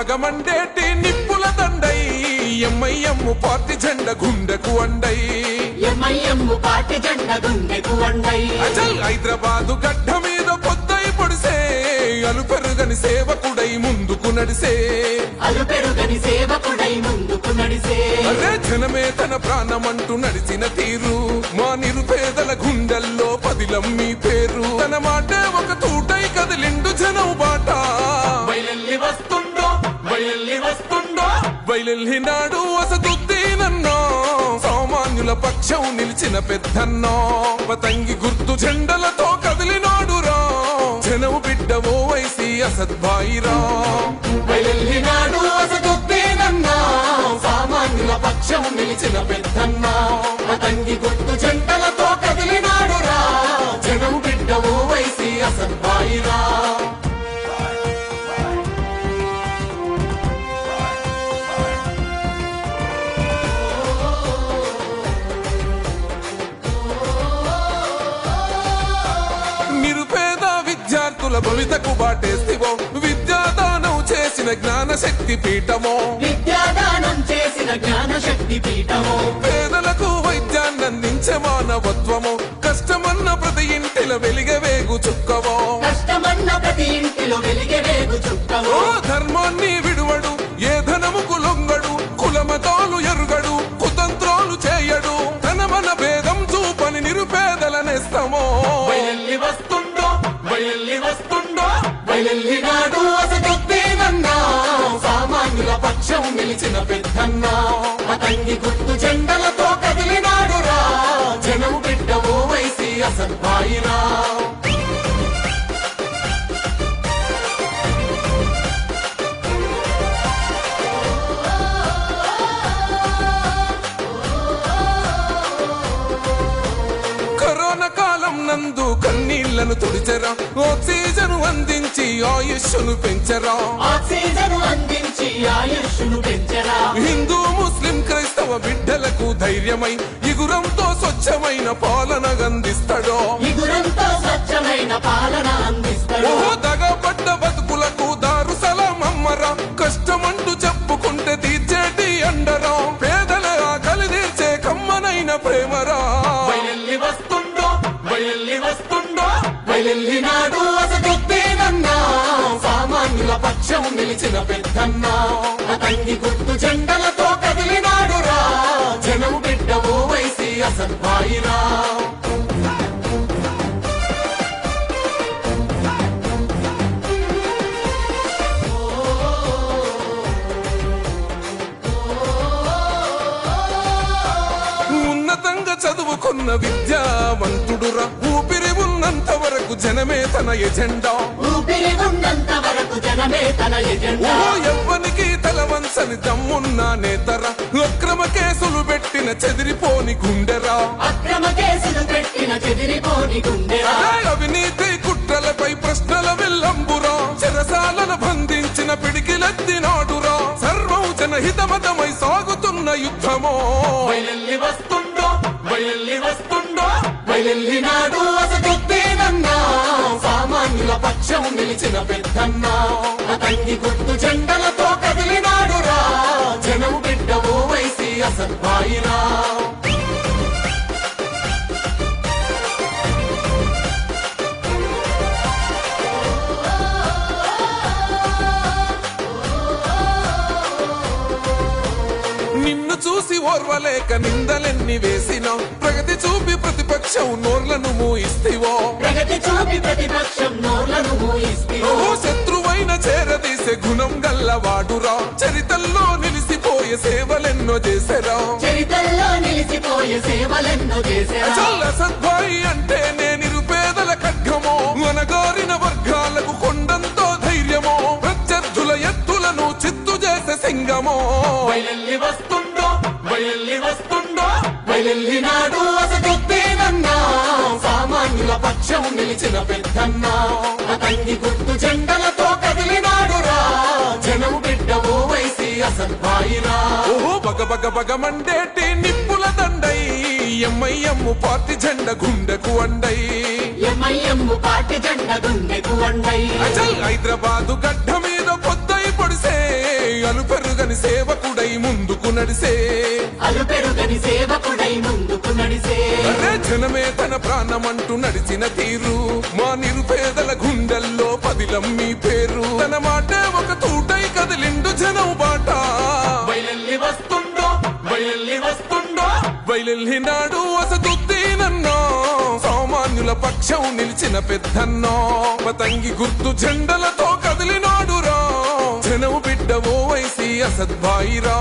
బగమండేటి నిప్పుల దండై MIM party జెండ గుండెకు అండై అచల్ హైదరాబాదు గడ్డ మీద పొద్దై పొడిసే అలుపెరుగని సేవకుడై ముందుకు నడిసే అరే జనమే తన ప్రాణమంటూ నడిచిన తీరు మా నిరుపేదల గుండెల్లో పదిలం మీ పేరు తన మాటే ఒక తూటై కదిలిండు జనం బాట బయలెల్లినాడు అసదుద్దీనన్నో సామాన్యుల పక్షం నిలిచిన పెద్దన్నో పతంగి గుర్తు జెండలతో కదిలినాడు రా జనం బిడ్డ ఓ వైసీ అసద్భాయిరా బయలెల్లినాడు అసదుద్దీనన్నో సామాన్యుల పక్షం నిలిచిన పెద్దన్నో పతంగి గుర్తు జెండలతో కదిలినాడు రా జనం బిడ్డ ఓ వైసీ అసద్భాయిరా విద్యార్థుల భవితకు బాటేస్తివో విద్యాదానం చేసిన జ్ఞానశక్తి పీఠమో పేదలకు వైద్యాన్ని అందించే మానవత్వమో కష్టమన్న ప్రతి ఇంటిలో వెలిగే వేగు చుక్కవో ధర్మాన్ని విడువడు ఏ ధనముకు లొంగడు కులమతాలు ఎరుగడు కుతంత్రాలు చేయడు తన మన భేదం చూపని నిరుపేదల నేస్తమో బయలెల్లినాడు అసదుద్దీనన్నో సామాన్యుల పక్షం నిలిచిన పెద్దన్నో పతంగి గుర్తు జెండలతో కదిలినాడు రా జనం బిడ్డ ఓ వైసీ అసద్భాయిరా నందు కన్నీళ్లను తుడిచరా ఆక్సిజన్ అందించి ఆయుష్ను పెంచరా హిందూ ముస్లిం క్రైస్తవ బిడ్డలకు ధైర్యమై ఇగురంతో స్వచ్ఛమైన పాలన అందిస్తాడో దగపడ్డ బతుకులకు దారు సలాం అమ్మరా కష్టమంటూ చెప్పుకుంటే తీర్చేటి అండరా పేదల ఆకలి తీర్చే కమ్మనైన ప్రేమరా బయలెల్లినాడు అసదుద్దీనన్నో సామాన్యుల పక్షం నిలిచిన పెద్దన్నో పతంగి గుర్తు జెండలతో కదిలినాడు రా జనం బిడ్డ ఓ వైసీ అసద్భాయిరా ఉన్నతంగా చదువుకున్న విద్యావంతుడురా ఊపిరి ఉన్నంత వరకు జనమే తన ఎజెండా ఎవ్వనికి తల వంచని దమ్మున్న నేతరా అక్రమ కేసులు పెట్టిన చెదిరిపోని గుండెరా అవినీతి కుట్రలపై ప్రశ్నల విల్లంబురా చెరసాలను బంధించిన పిడికిలెత్తినాడురా సర్వం జనహితమతమై సాగుతున్న యుద్ధమో బయలెల్లినాడు అసదుద్దీనన్నో సామాన్యుల పక్షం నిలిచిన పెద్దన్నో పతంగి గుర్తు జెండలతో కదిలినాడు రా జనం బిడ్డ ఓ వైసీ అసద్భాయిరా నిన్ను చూసి ఓర్వలేక నిందలెన్ని వేసినా ప్రగతి చూపి ప్రతిపక్షం నోర్లను మూయిస్తివో శత్రువైన చేరదీసే గుణం గల్లవాడురా చరితల్లో నిలిసిపోయే సేవలెన్నో చేసరా అసద్భాయి అంటే నే నిరుపేదల ఖడ్గమో అనగారిన వర్గాలకు కొండంతో ధైర్యమో ప్రత్యర్థుల ఎత్తులను చిత్తు చేసే సింగమో బయలెల్లినాడు అసదుద్దీనన్నో సామాన్యుల పక్షం నిలిచిన పెద్దన్నో పతంగి గుర్తు జెండలతో కదిలినాడు రా జనం బిడ్డ ఓ వైసీ అసద్భాయిరా బగమండేటి నిప్పుల దండై ఎంఐఎం పార్టీ జెండ గుండెకు అండై అచల్ హైదరాబాదు గడ్డ మీద పొద్దై పొడిసే అలుపెరుగని సేవకుడై ముందుకు నడిసే అలుపెరుగని సేవకుడై ముందుకు నడిసే అరే జనమే తన ప్రాణమంటూ నడిచిన తీరు మా నిరుపేదల గుండెల్లో పదిలం మీ పేరు తన మాటే ఒక తూటై కదిలిండు జనం బాట బయలెల్లి వస్తుండో బయలెల్లి వస్తుండో బయలెల్లినాడు అసదుద్దీనన్నో సామాన్యుల పక్షం నిలిచిన పెద్దన్నో పతంగి గుర్తు జెండలతో కదిలినాడురా జనం బిడ్డ ఓవైసీ అసద్భాయిరా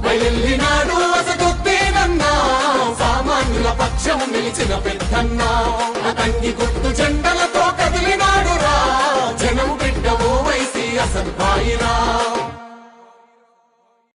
బయలెల్లినాడు అసదుద్దీనన్నా సామాన్యుల పక్షం నిలిచిన పెద్దన్నా పతంగి గుర్తు జెండలతో కదిలినాడురా జనం బిడ్డ ఓవైసీ అసద్భాయిరా